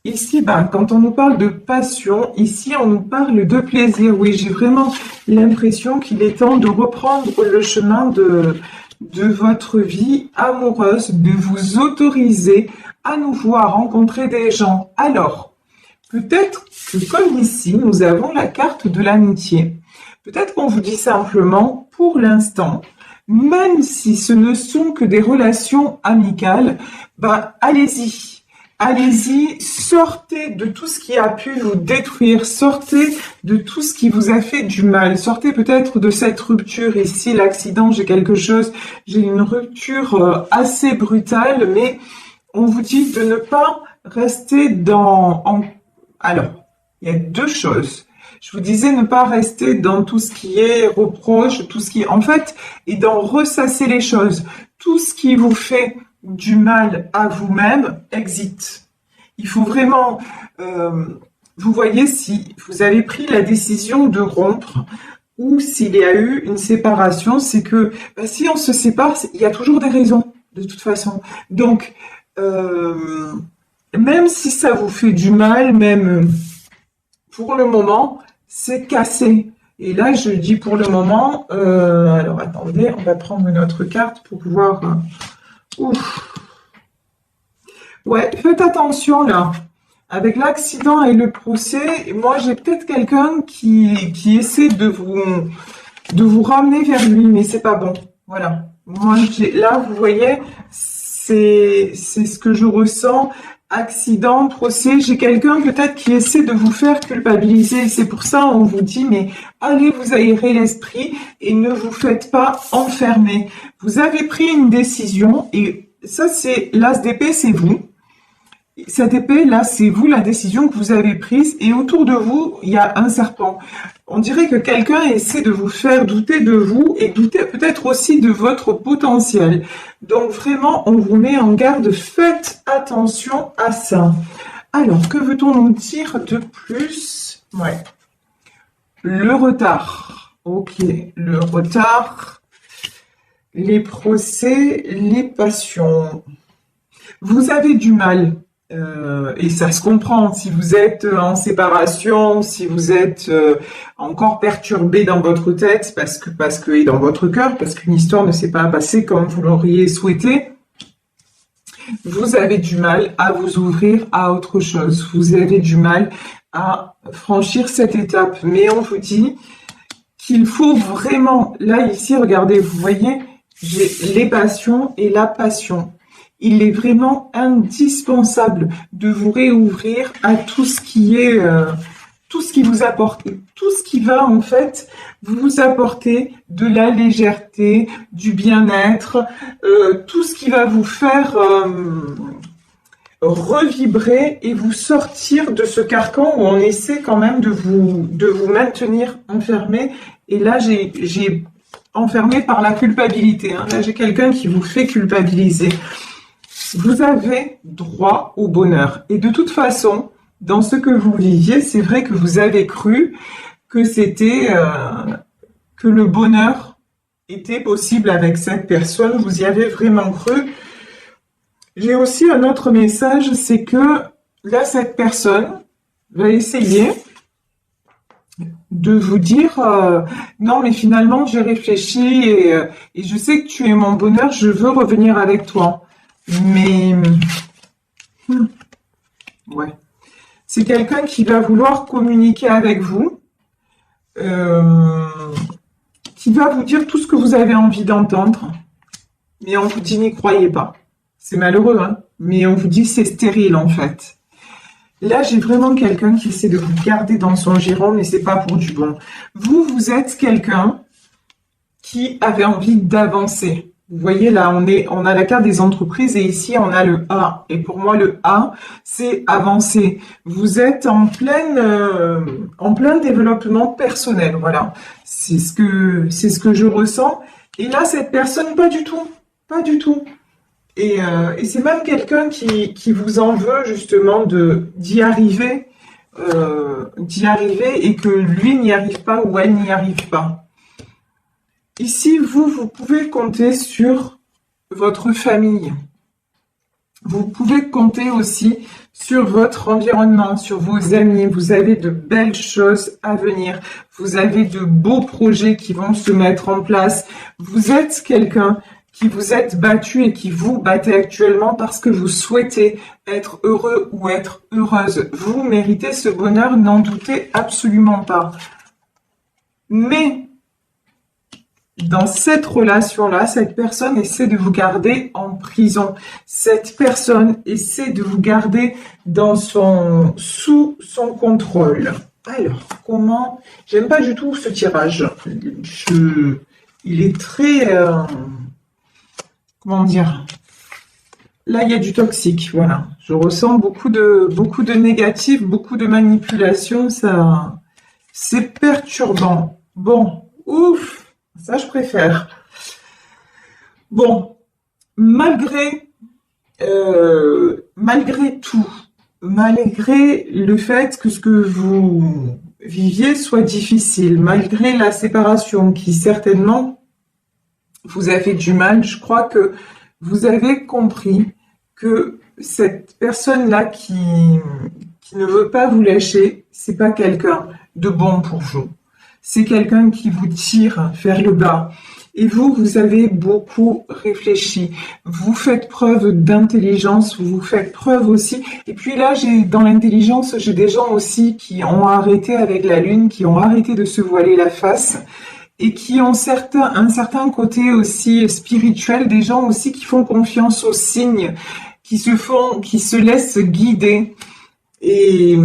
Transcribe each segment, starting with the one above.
Ici, ben, quand on nous parle de passion, ici, on nous parle de plaisir. Oui, j'ai vraiment l'impression qu'il est temps de reprendre le chemin de votre vie amoureuse, de vous autoriser à nouveau à rencontrer des gens. Alors, peut-être que comme ici, nous avons la carte de l'amitié. Peut-être qu'on vous dit simplement, pour l'instant, même si ce ne sont que des relations amicales, ben, allez-y. Allez-y, sortez de tout ce qui a pu vous détruire, sortez de tout ce qui vous a fait du mal, sortez peut-être de cette rupture ici, l'accident, j'ai quelque chose, j'ai une rupture assez brutale, mais on vous dit de ne pas rester Alors, il y a deux choses. Je vous disais ne pas rester dans tout ce qui est reproche, tout ce qui, en fait, et d'en ressasser les choses. Tout ce qui vous fait du mal à vous-même, exit. Il faut vraiment, vous voyez, si vous avez pris la décision de rompre ou s'il y a eu une séparation, c'est que bah, si on se sépare, il y a toujours des raisons, de toute façon. Donc, même si ça vous fait du mal, même pour le moment, c'est cassé. Et là, je dis pour le moment, alors attendez, on va prendre notre carte pour pouvoir... ouf. Ouais, faites attention là. Avec l'accident et le procès, moi j'ai peut-être quelqu'un qui essaie de vous ramener vers lui, mais c'est pas bon. Voilà. Moi, là, vous voyez, c'est ce que je ressens. Accident, procès, j'ai quelqu'un peut-être qui essaie de vous faire culpabiliser. C'est pour ça on vous dit, mais allez vous aérer l'esprit et ne vous faites pas enfermer. Vous avez pris une décision et ça c'est l'as d'épée, c'est vous. Cette épée, là, c'est vous, la décision que vous avez prise, et autour de vous, il y a un serpent. On dirait que quelqu'un essaie de vous faire douter de vous et douter peut-être aussi de votre potentiel. Donc vraiment, on vous met en garde, faites attention à ça. Alors, que veut-on nous dire de plus? Ouais. Le retard. Ok, le retard, les procès, les passions. Vous avez du mal. Et ça se comprend, si vous êtes en séparation, si vous êtes encore perturbé dans votre tête, parce que et dans votre cœur, parce qu'une histoire ne s'est pas passée comme vous l'auriez souhaité, vous avez du mal à vous ouvrir à autre chose. Vous avez du mal à franchir cette étape. Mais on vous dit qu'il faut vraiment, là ici, regardez, vous voyez, j'ai les passions et la passion. Il est vraiment indispensable de vous réouvrir à tout ce qui est, tout ce qui vous apporte, tout ce qui va en fait vous apporter de la légèreté, du bien-être, tout ce qui va vous faire revibrer et vous sortir de ce carcan où on essaie quand même de vous maintenir enfermé. Et là, j'ai enfermé par la culpabilité. Hein. Là, j'ai quelqu'un qui vous fait culpabiliser. Vous avez droit au bonheur. Et de toute façon, dans ce que vous viviez, c'est vrai que vous avez cru que c'était que le bonheur était possible avec cette personne. Vous y avez vraiment cru. J'ai aussi un autre message, c'est que là, cette personne va essayer de vous dire non, mais finalement, j'ai réfléchi et je sais que tu es mon bonheur, je veux revenir avec toi. Mais ouais, c'est quelqu'un qui va vouloir communiquer avec vous, qui va vous dire tout ce que vous avez envie d'entendre, mais on vous dit n'y croyez pas. C'est malheureux, hein, mais on vous dit c'est stérile en fait. Là, j'ai vraiment quelqu'un qui essaie de vous garder dans son giron, mais c'est pas pour du bon. Vous, vous êtes quelqu'un qui avait envie d'avancer. Vous voyez là, on a la carte des entreprises et ici on a le A. Et pour moi, le A, c'est avancer. Vous êtes en plein développement personnel. Voilà, c'est ce que je ressens. Et là, cette personne, pas du tout, pas du tout. Et c'est même quelqu'un qui vous en veut justement d'y arriver et que lui n'y arrive pas ou elle n'y arrive pas. Ici, vous pouvez compter sur votre famille. Vous pouvez compter aussi sur votre environnement, sur vos amis. Vous avez de belles choses à venir. Vous avez de beaux projets qui vont se mettre en place. Vous êtes quelqu'un qui vous êtes battu et qui vous battez actuellement parce que vous souhaitez être heureux ou être heureuse. Vous méritez ce bonheur, n'en doutez absolument pas. Mais dans cette relation-là, cette personne essaie de vous garder en prison. Cette personne essaie de vous garder sous son contrôle. Alors, comment... J'aime pas du tout ce tirage. Il est très... comment dire? Là, il y a du toxique, voilà. Je ressens beaucoup de négatif, beaucoup de manipulation. Ça, c'est perturbant. Bon, ouf! Ça, je préfère. Bon, malgré tout, malgré le fait que ce que vous viviez soit difficile, malgré la séparation qui certainement vous a fait du mal, je crois que vous avez compris que cette personne-là qui ne veut pas vous lâcher, c'est pas quelqu'un de bon pour vous. C'est quelqu'un qui vous tire vers le bas. Et vous avez beaucoup réfléchi. Vous faites preuve d'intelligence, vous faites preuve aussi. Et puis là, dans l'intelligence, j'ai des gens aussi qui ont arrêté avec la lune, qui ont arrêté de se voiler la face et qui ont un certain côté aussi spirituel, des gens aussi qui font confiance aux signes, qui se laissent guider et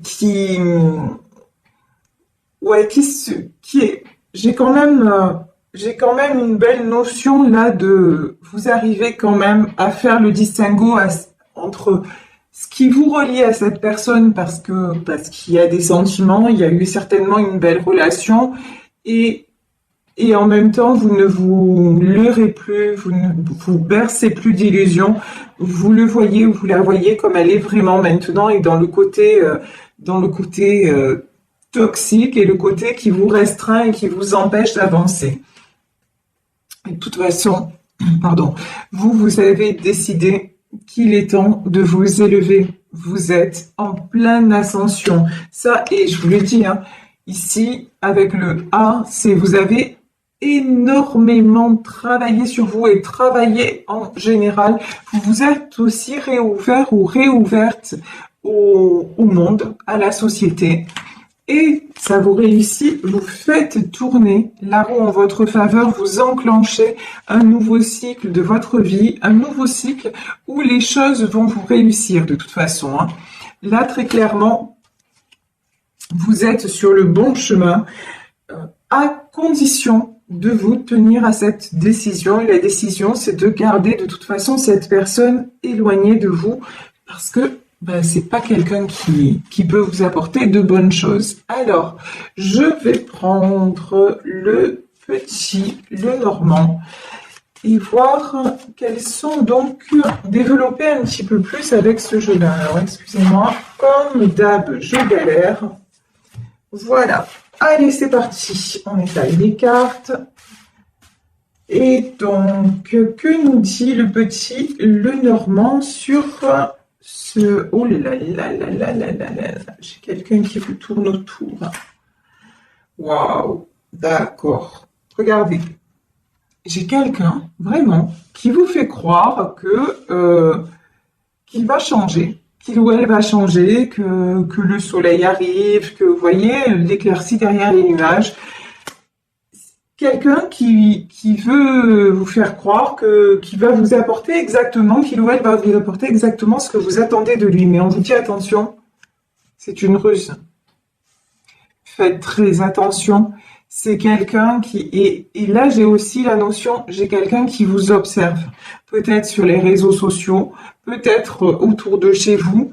qui... Ouais, j'ai quand même une belle notion là vous arrivez quand même à faire le distinguo entre ce qui vous relie à cette personne parce qu'il y a des sentiments, il y a eu certainement une belle relation et en même temps vous ne vous leurrez plus, vous ne vous bercez plus d'illusions, vous le voyez ou vous la voyez comme elle est vraiment maintenant et dans le côté toxique et le côté qui vous restreint et qui vous empêche d'avancer. De toute façon, vous avez décidé qu'il est temps de vous élever. Vous êtes en pleine ascension. Ça, et je vous le dis, ici, avec le A, vous avez énormément travaillé sur vous et travaillé en général. Vous vous êtes aussi réouvert ou réouverte au monde, à la société. Et ça vous réussit, vous faites tourner la roue en votre faveur, vous enclenchez un nouveau cycle de votre vie, un nouveau cycle où les choses vont vous réussir de toute façon. Là, très clairement, vous êtes sur le bon chemin, à condition de vous tenir à cette décision. Et la décision, c'est de garder de toute façon cette personne éloignée de vous parce que c'est pas quelqu'un qui peut vous apporter de bonnes choses. Alors, je vais prendre le normand et voir quels sont donc développer un petit peu plus avec ce jeu-là. Alors, excusez-moi, comme d'hab, je galère. Voilà. Allez, c'est parti. On étale les cartes. Et donc, que nous dit le normand sur... Oh là là là là là là là, j'ai quelqu'un qui vous tourne autour. Waouh, d'accord. Regardez, j'ai quelqu'un vraiment qui vous fait croire qu'il va changer, qu'il ou elle va changer, que le soleil arrive, que vous voyez l'éclaircie derrière les nuages. Quelqu'un qui veut vous faire croire qu'il va vous apporter exactement, qu'il ou elle va vous apporter exactement ce que vous attendez de lui. Mais on vous dit attention, c'est une ruse. Faites très attention. C'est quelqu'un et là j'ai aussi la notion, j'ai quelqu'un qui vous observe. Peut-être sur les réseaux sociaux, peut-être autour de chez vous.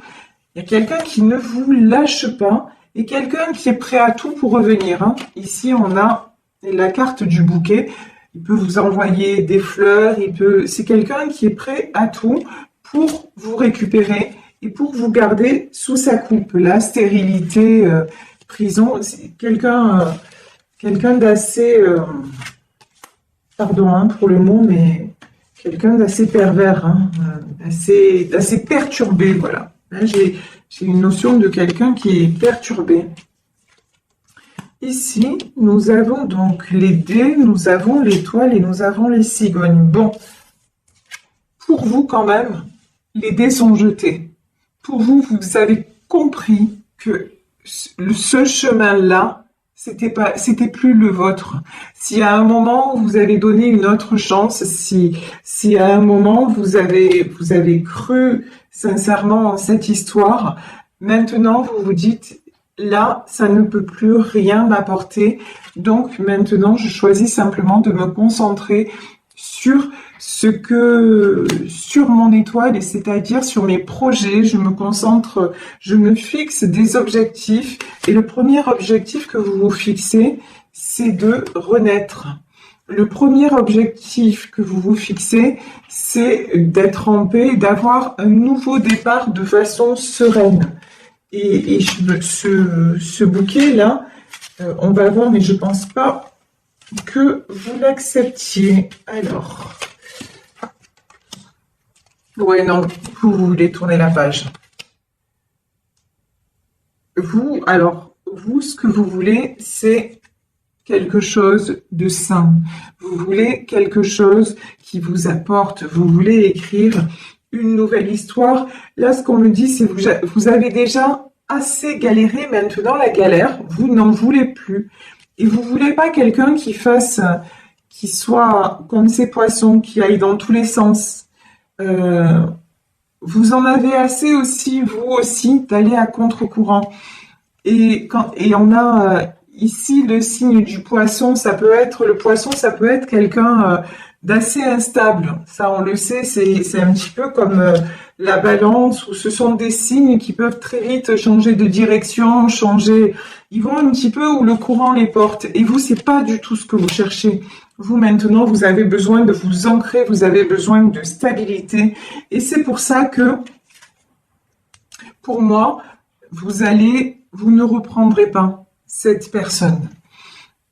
Il y a quelqu'un qui ne vous lâche pas et quelqu'un qui est prêt à tout pour revenir. Ici on a la carte du bouquet, il peut vous envoyer des fleurs, c'est quelqu'un qui est prêt à tout pour vous récupérer et pour vous garder sous sa coupe. La stérilité, prison, c'est quelqu'un d'assez, pardon pour le mot, mais quelqu'un d'assez pervers, hein, d'assez perturbé, voilà. Là, j'ai une notion de quelqu'un qui est perturbé. Ici, nous avons donc les dés, nous avons l'étoile et nous avons les cigognes. Bon, pour vous quand même, les dés sont jetés. Pour vous, vous avez compris que ce chemin-là, c'était plus le vôtre. Si à un moment vous avez donné une autre chance, si à un moment vous avez cru sincèrement en cette histoire, maintenant vous vous dites là, ça ne peut plus rien m'apporter. Donc maintenant, je choisis simplement de me concentrer sur sur mon étoile, et c'est-à-dire sur mes projets. Je me concentre, je me fixe des objectifs, et le premier objectif que vous vous fixez, c'est de renaître. Le premier objectif que vous vous fixez, c'est d'être en paix, d'avoir un nouveau départ de façon sereine. Et ce bouquet-là, on va voir, mais je pense pas que vous l'acceptiez. Alors, ouais, non, vous voulez tourner la page. Vous, ce que vous voulez, c'est quelque chose de sain. Vous voulez quelque chose qui vous apporte. Vous voulez écrire une nouvelle histoire. Là, ce qu'on me dit, c'est que vous avez déjà assez galéré. Maintenant, la galère, vous n'en voulez plus. Et vous voulez pas quelqu'un qui soit comme ces poissons, qui aille dans tous les sens. Vous en avez assez aussi, vous aussi, d'aller à contre-courant. Et on a ici le signe du poisson, le poisson, ça peut être quelqu'un d'assez instable. Ça, on le sait, c'est un petit peu comme la balance, où ce sont des signes qui peuvent très vite changer de direction, ils vont un petit peu où le courant les porte. Et vous, c'est pas du tout ce que vous cherchez. Vous, maintenant, vous avez besoin de vous ancrer, vous avez besoin de stabilité. Et c'est pour ça que, pour moi, vous ne reprendrez pas cette personne.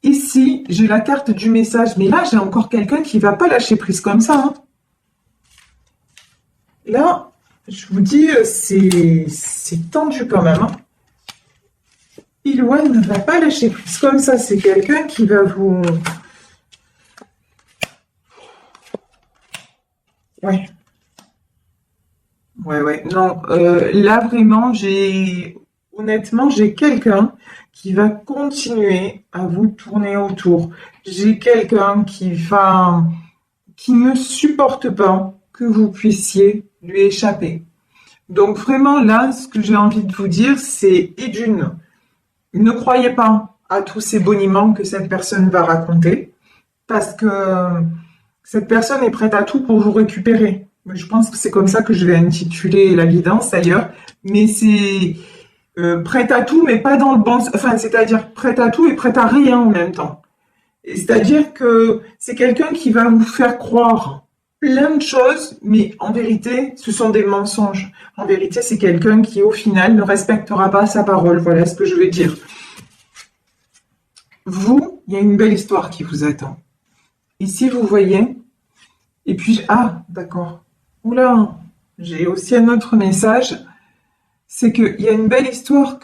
Ici, j'ai la carte du message, mais là, j'ai encore quelqu'un qui va pas lâcher prise comme ça, hein. Là, je vous dis, c'est tendu quand même, hein. Il ou elle ne va pas lâcher prise comme ça. C'est quelqu'un qui va vous... Ouais. Ouais. Non, là, vraiment, honnêtement, j'ai quelqu'un qui va continuer à vous tourner autour. J'ai quelqu'un qui ne supporte pas que vous puissiez lui échapper. Donc vraiment là, ce que j'ai envie de vous dire, c'est ne croyez pas à tous ces boniments que cette personne va raconter, parce que cette personne est prête à tout pour vous récupérer. Je pense que c'est comme ça que je vais intituler la guidance d'ailleurs, mais c'est prête à tout, mais pas dans le bon... Enfin, c'est-à-dire prête à tout et prête à rien en même temps. C'est-à-dire que c'est quelqu'un qui va vous faire croire plein de choses, mais en vérité, ce sont des mensonges. En vérité, c'est quelqu'un qui, au final, ne respectera pas sa parole. Voilà ce que je veux dire. Vous, il y a une belle histoire qui vous attend. Ici, vous voyez. Et puis, ah, d'accord. Oula, j'ai aussi un autre message. C'est qu'il y a une belle histoire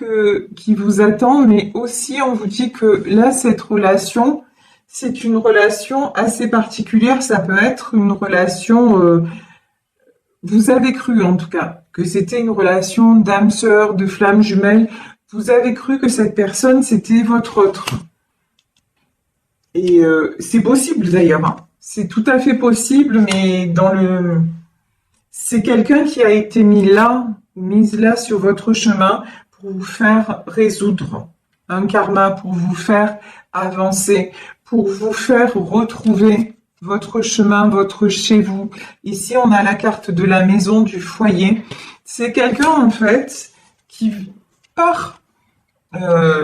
qui vous attend, mais aussi, on vous dit que là, cette relation, c'est une relation assez particulière. Ça peut être une relation... vous avez cru, en tout cas, que c'était une relation d'âme sœur, de flamme jumelle. Vous avez cru que cette personne, c'était votre autre. Et c'est possible, d'ailleurs, hein. C'est tout à fait possible, mais c'est quelqu'un qui a été mise là sur votre chemin pour vous faire résoudre un karma, pour vous faire avancer, pour vous faire retrouver votre chemin, votre chez vous. Ici, on a la carte de la maison, du foyer. C'est quelqu'un, en fait, qui, par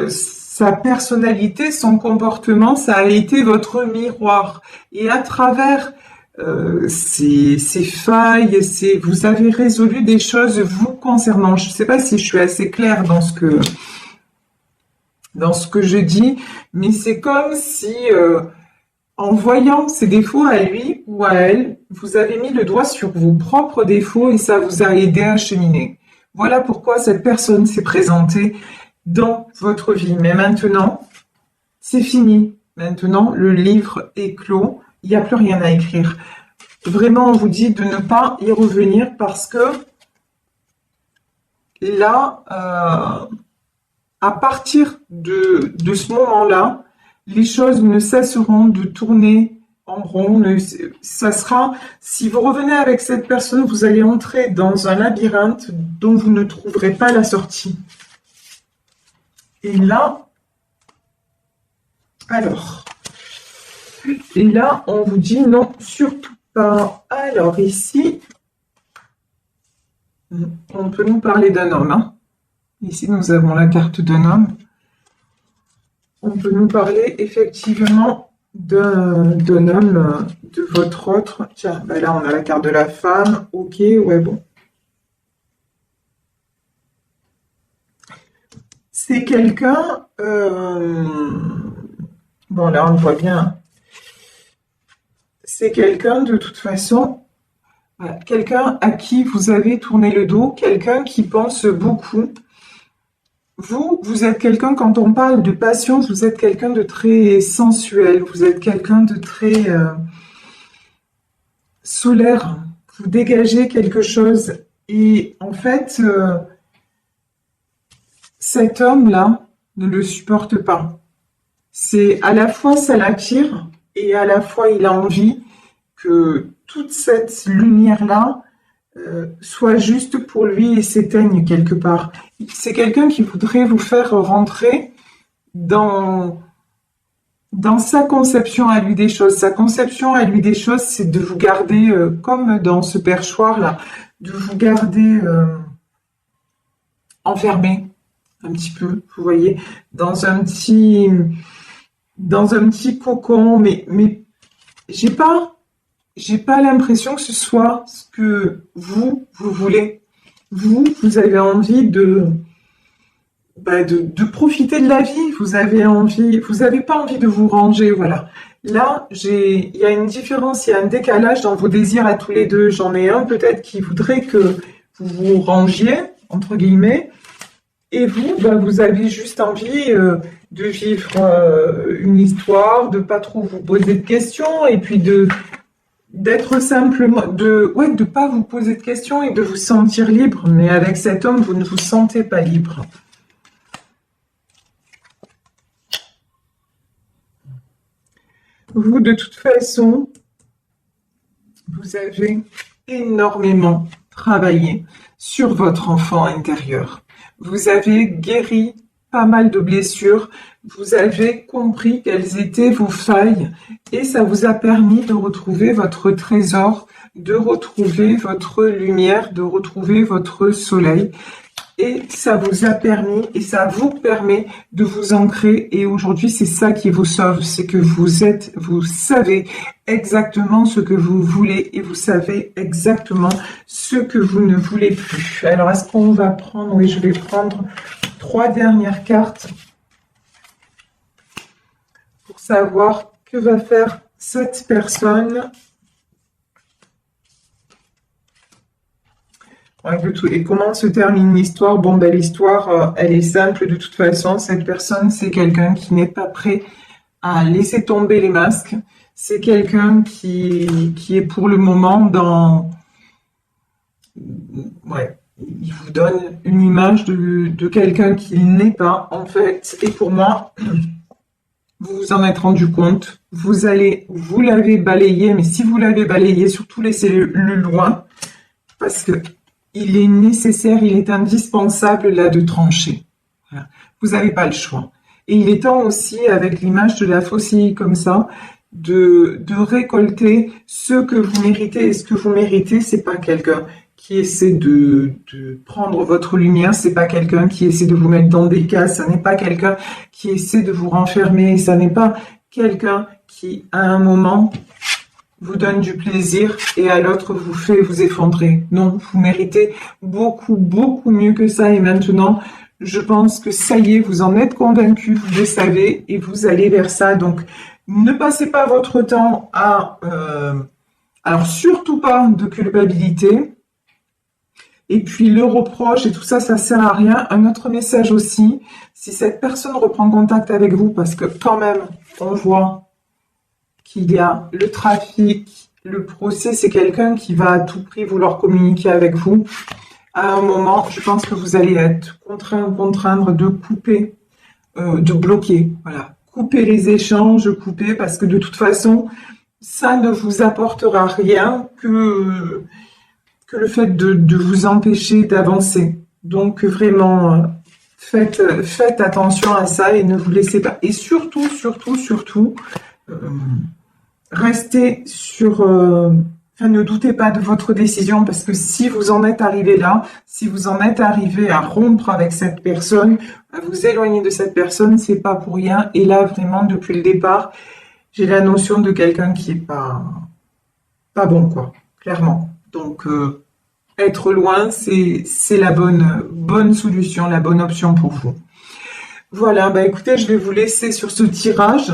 sa personnalité, son comportement, ça a été votre miroir. Et à travers ces failles, vous avez résolu des choses vous concernant. Je ne sais pas si je suis assez claire dans ce que je dis, mais c'est comme si, en voyant ses défauts à lui ou à elle, vous avez mis le doigt sur vos propres défauts et ça vous a aidé à cheminer. Voilà pourquoi cette personne s'est présentée dans votre vie. Mais maintenant, c'est fini. Maintenant, le livre est clos. Il n'y a plus rien à écrire. Vraiment, on vous dit de ne pas y revenir parce que là, à partir de ce moment-là, les choses ne cesseront de tourner en rond. Ça sera, si vous revenez avec cette personne, vous allez entrer dans un labyrinthe dont vous ne trouverez pas la sortie. Et là, alors, et là, on vous dit non, surtout pas. Alors ici, on peut nous parler d'un homme. Hein. Ici, nous avons la carte d'un homme. On peut nous parler effectivement d'un homme, de votre autre. Tiens, ben là, on a la carte de la femme. Ok, ouais, bon. C'est quelqu'un... bon, là, on voit bien. C'est quelqu'un, de toute façon... Voilà, quelqu'un à qui vous avez tourné le dos. Quelqu'un qui pense beaucoup. Vous êtes quelqu'un, quand on parle de passion, vous êtes quelqu'un de très sensuel, vous êtes quelqu'un de très solaire, vous dégagez quelque chose. Et en fait, cet homme-là ne le supporte pas. C'est à la fois ça l'attire et à la fois il a envie que toute cette lumière-là soit juste pour lui et s'éteigne quelque part. C'est quelqu'un qui voudrait vous faire rentrer dans sa conception à lui des choses. Sa conception à lui des choses, c'est de vous garder, comme dans ce perchoir-là, de vous garder enfermé un petit peu, vous voyez, dans un petit cocon, mais j'ai pas l'impression que ce soit ce que vous voulez. Vous avez envie de profiter de la vie. Vous avez pas envie de vous ranger, voilà. Là, il y a une différence, il y a un décalage dans vos désirs à tous les deux. J'en ai un peut-être qui voudrait que vous vous rangiez, entre guillemets, et vous avez juste envie de vivre une histoire, de pas trop vous poser de questions, et puis d'être simplement, de pas vous poser de questions et de vous sentir libre. Mais avec cet homme, vous ne vous sentez pas libre. Vous, de toute façon, vous avez énormément travaillé sur votre enfant intérieur. Vous avez guéri pas mal de blessures, vous avez compris quelles étaient vos failles et ça vous a permis de retrouver votre trésor, de retrouver votre lumière, de retrouver votre soleil. Et ça vous a permis et ça vous permet de vous ancrer. Et aujourd'hui, c'est ça qui vous sauve. C'est que vous savez exactement ce que vous voulez et vous savez exactement ce que vous ne voulez plus. Alors, est-ce qu'on va prendre... Oui, je vais prendre 3 dernières cartes pour savoir que va faire cette personne. Et comment se termine l'histoire? Bon, ben, l'histoire, elle est simple de toute façon. Cette personne, c'est quelqu'un qui n'est pas prêt à laisser tomber les masques. C'est quelqu'un qui est pour le moment dans... Ouais, il vous donne une image de quelqu'un qu'il n'est pas, en fait. Et pour moi, vous vous en êtes rendu compte. Vous l'avez balayé, mais si vous l'avez balayé, surtout laissez-le loin. Parce que il est nécessaire, il est indispensable là de trancher. Voilà. Vous n'avez pas le choix. Et il est temps aussi, avec l'image de la faucille comme ça, de récolter ce que vous méritez. Et ce que vous méritez, c'est pas quelqu'un qui essaie de prendre votre lumière, c'est pas quelqu'un qui essaie de vous mettre dans des cases, ça n'est pas quelqu'un qui essaie de vous renfermer, ça n'est pas quelqu'un qui, à un moment, vous donne du plaisir et à l'autre vous fait vous effondrer. Non, vous méritez beaucoup, beaucoup mieux que ça. Et maintenant, je pense que ça y est, vous en êtes convaincu, vous le savez et vous allez vers ça. Donc, Ne passez pas votre temps à... alors, surtout pas de culpabilité. Et puis, le reproche et tout ça, ça sert à rien. Un autre message aussi, si cette personne reprend contact avec vous, parce que quand même, on voit qu'il y a le trafic, le procès, c'est quelqu'un qui va à tout prix vouloir communiquer avec vous. À un moment, je pense que vous allez être contraindre de couper, de bloquer. Voilà. Couper les échanges, couper, parce que de toute façon, ça ne vous apportera rien que le fait de vous empêcher d'avancer. Donc vraiment, faites attention à ça et ne vous laissez pas. Et surtout, surtout, euh, restez sur... enfin, ne doutez pas de votre décision parce que si vous en êtes arrivé là, si vous en êtes arrivé à rompre avec cette personne, à vous éloigner de cette personne, c'est pas pour rien. Et là, vraiment, depuis le départ, j'ai la notion de quelqu'un qui est pas bon, quoi, clairement. Donc, être loin, c'est la bonne solution, la bonne option pour vous. Voilà, bah écoutez, je vais vous laisser sur ce tirage.